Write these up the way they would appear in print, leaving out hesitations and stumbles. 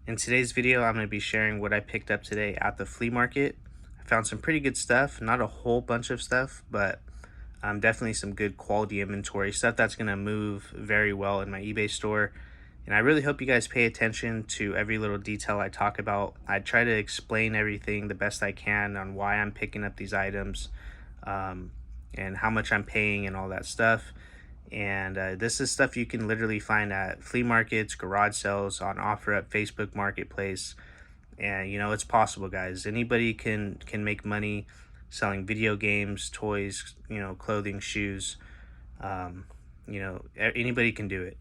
In today's video, I'm going to be sharing what I picked up today at the flea market. I found some pretty good stuff, not a whole bunch of stuff, but definitely some good quality inventory, stuff that's going to move very well in my eBay store. And I really hope you guys pay attention to every little detail I talk about. I try to explain everything the best I can on why I'm picking up these items, and how much I'm paying and all that stuff. And this is stuff you can literally find at flea markets, garage sales, on OfferUp, Facebook Marketplace. And you know, it's possible, guys. Anybody can make money selling video games, toys, you know, clothing, shoes. You know, anybody can do it.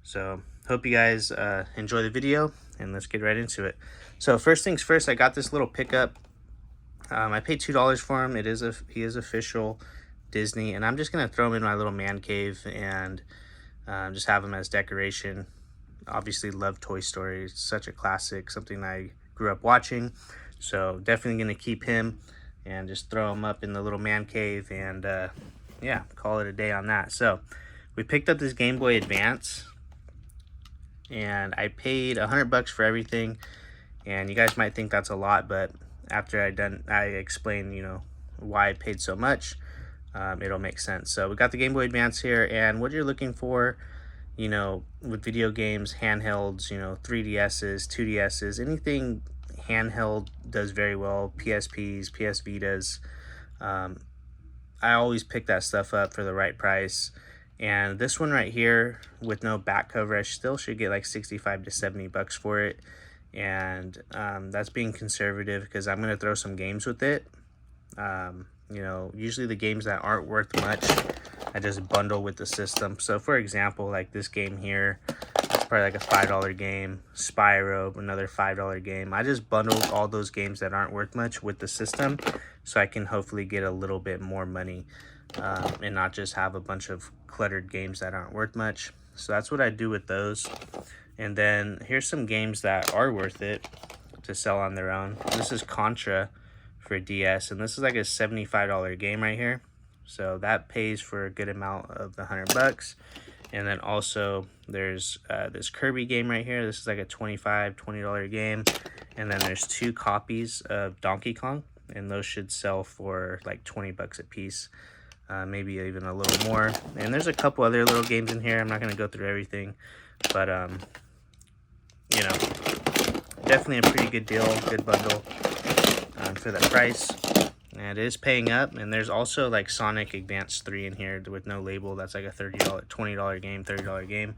So hope you guys enjoy the video, and let's get right into it. So first things first, I got this little pickup. I paid $2 for him. He is official Disney, and I'm just gonna throw him in my little man cave and just have him as decoration. Obviously love Toy Story. It's such a classic, something I grew up watching, so definitely gonna keep him and just throw him up in the little man cave, and yeah, call it a day on that. So we picked up this Game Boy Advance, and I paid $100 for everything. And you guys might think that's a lot, but after I explain, you know, why I paid so much, it'll make sense. So we got the Game Boy Advance here, and what you're looking for, you know, with video games, handhelds, you know, 3DSs, 2DSs, anything handheld does very well. PSPs, PS Vitas. I always pick that stuff up for the right price. And this one right here with no back cover, I still should get like 65 to 70 bucks for it. And that's being conservative because I'm going to throw some games with it. You know, usually the games that aren't worth much, I just bundle with the system. So for example, like this game here, it's probably like a $5 game. Spyro, another $5 game. I just bundled all those games that aren't worth much with the system, so I can hopefully get a little bit more money, and not just have a bunch of cluttered games that aren't worth much. So that's what I do with those. And then here's some games that are worth it to sell on their own. This is Contra for DS, and this is like a $75 game right here, so that pays for a good amount of the $100. And then also there's this Kirby game right here. This is like a $20 game. And then there's 2 copies of Donkey Kong, and those should sell for like 20 bucks a piece, maybe even a little more. And there's a couple other little games in here. I'm not going to go through everything, but you know, definitely a pretty good deal, good bundle for that price. And it is paying up. And there's also like Sonic Advance 3 in here with no label. That's like a $20 game, $30 game.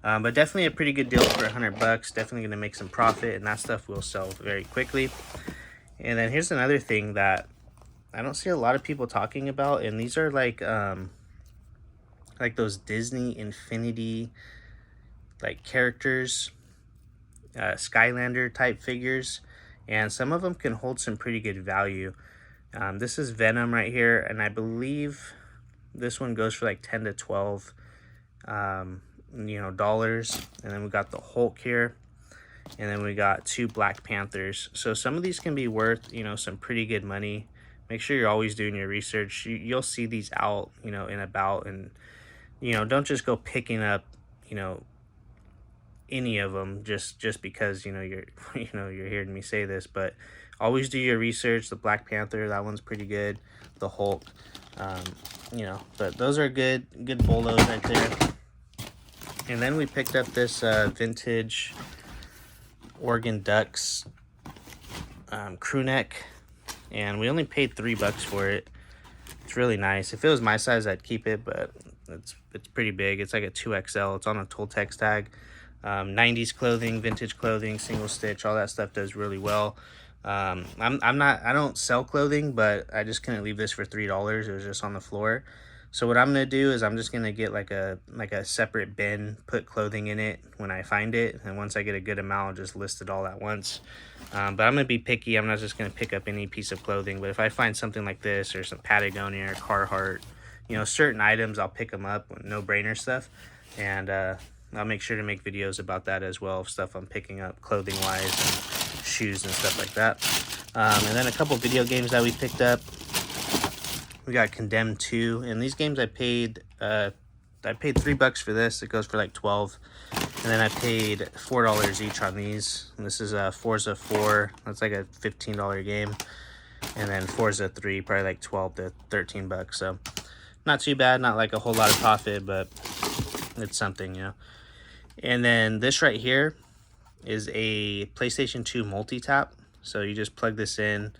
But definitely a pretty good deal for $100. Definitely going to make some profit, and that stuff will sell very quickly. And then here's another thing that I don't see a lot of people talking about, and these are like those Disney Infinity like characters, Skylander type figures, and some of them can hold some pretty good value. This is Venom right here, and I believe this one goes for like 10 to 12 you know, dollars. And then we got the Hulk here, and then we got 2 Black Panthers. So some of these can be worth, you know, some pretty good money. Make sure you're always doing your research. You'll see these out, you know, and about, and you know, don't just go picking up, you know, any of them just because, you know, you're hearing me say this. But always do your research. The Black Panther, that one's pretty good. The Hulk, you know, but those are good bolos right there. And then we picked up this vintage Oregon Ducks crew neck, and we only paid $3 for it. It's really nice. If it was my size, I'd keep it, but it's pretty big. It's like a 2XL. It's on a Toltex tag. 90s clothing, vintage clothing, single stitch, all that stuff does really well. I don't sell clothing, but I just couldn't leave this for $3. It was just on the floor. So what I'm gonna do is I'm just gonna get like a separate bin, put clothing in it when I find it, and once I get a good amount, I'll just list it all at once. But I'm gonna be picky. I'm not just gonna pick up any piece of clothing, but if I find something like this or some Patagonia or Carhartt, you know, certain items, I'll pick them up, no-brainer stuff. And I'll make sure to make videos about that as well, of stuff I'm picking up clothing wise and shoes and stuff like that. And then a couple video games that we picked up. We got Condemned 2, and these games I paid $3 for this. It goes for like 12. And then I paid $4 each on these. And this is a Forza 4. That's like a $15 game. And then Forza 3, probably like 12 to 13 bucks. So not too bad, not like a whole lot of profit, but it's something, you know. And then this right here is a PlayStation 2 multi-tap. So you just plug this in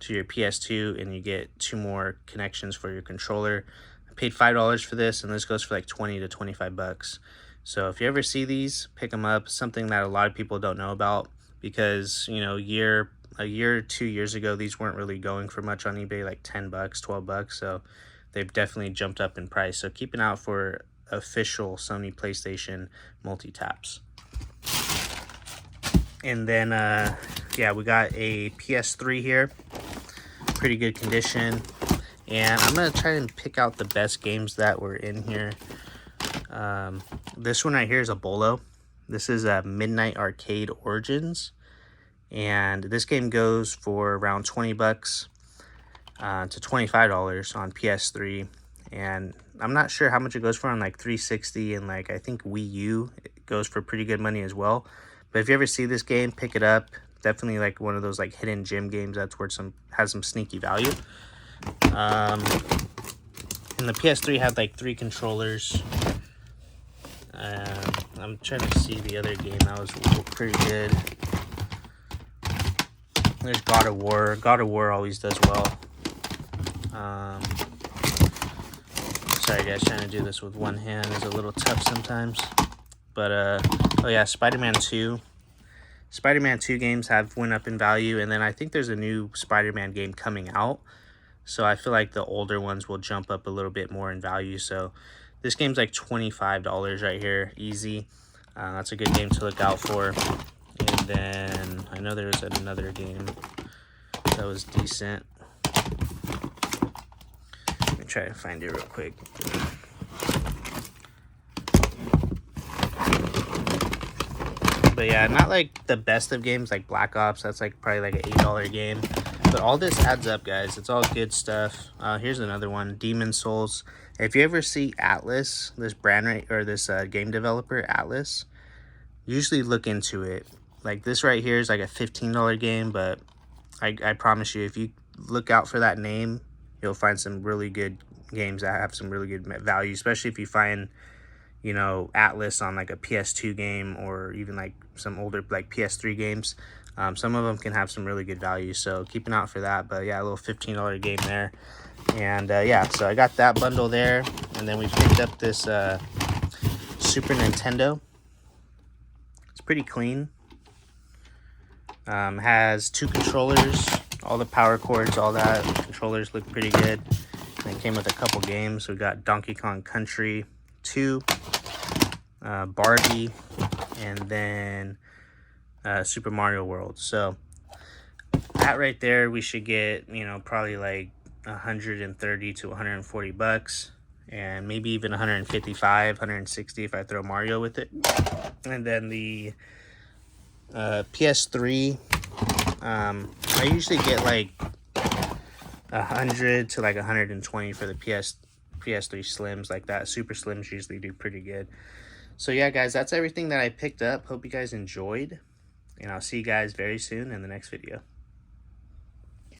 to your PS2 and you get 2 more connections for your controller. I paid $5 for this, and this goes for like 20 to 25 bucks. So if you ever see these, pick them up. Something that a lot of people don't know about, because, you know, a year or 2 years ago, these weren't really going for much on eBay, like 10 bucks, 12 bucks. So they've definitely jumped up in price. So keep an eye out for official Sony PlayStation multi-taps. And then, yeah, we got a PS3 here. Pretty good condition. And I'm going to try and pick out the best games that were in here. This one right here is a Bolo. This is a Midnight Arcade Origins. And this game goes for around 20 bucks to $25 on PS3. And I'm not sure how much it goes for on like 360 and like I think Wii U. It goes for pretty good money as well. But if you ever see this game, pick it up. Definitely like one of those like hidden gem games. That's where has some sneaky value. And the PS3 had like 3 controllers. I'm trying to see the other game that was pretty good. There's God of War. God of War always does well. Sorry guys, trying to do this with one hand is a little tough sometimes. But oh yeah, Spider-Man 2. Spider-Man 2 games have went up in value, and then I think there's a new Spider-Man game coming out. So I feel like the older ones will jump up a little bit more in value. So this game's like $25 right here, easy. That's a good game to look out for. And then I know there was another game that was decent. Let me try to find it real quick. But yeah, not like the best of games like Black Ops. That's like probably like an $8 game. But all this adds up, guys. It's all good stuff. Here's another one, Demon Souls. If you ever see Atlas, this brand right, or this game developer, Atlas, usually look into it. Like this right here is like a $15 game, but I promise you, if you look out for that name, you'll find some really good games that have some really good value, especially if you find, you know, Atlas on like a PS2 game or even like some older like PS3 games. Some of them can have some really good value, so keep an eye out for that. But yeah, a little $15 game there. And yeah, so I got that bundle there, and then we picked up this Super Nintendo. It's pretty clean. Has 2 controllers, all the power cords, all that. Controllers look pretty good. And it came with a couple games. We got Donkey Kong Country 2, Barbie, and then Super Mario World. So that right there, we should get, you know, probably like 130 to 140 bucks, and maybe even 155, 160 if I throw Mario with it. And then the PS3, I usually get like 100 to like 120 for the PS3 Slims, like that. Super Slims usually do pretty good. So yeah, guys, that's everything that I picked up. Hope you guys enjoyed, and I'll see you guys very soon in the next video.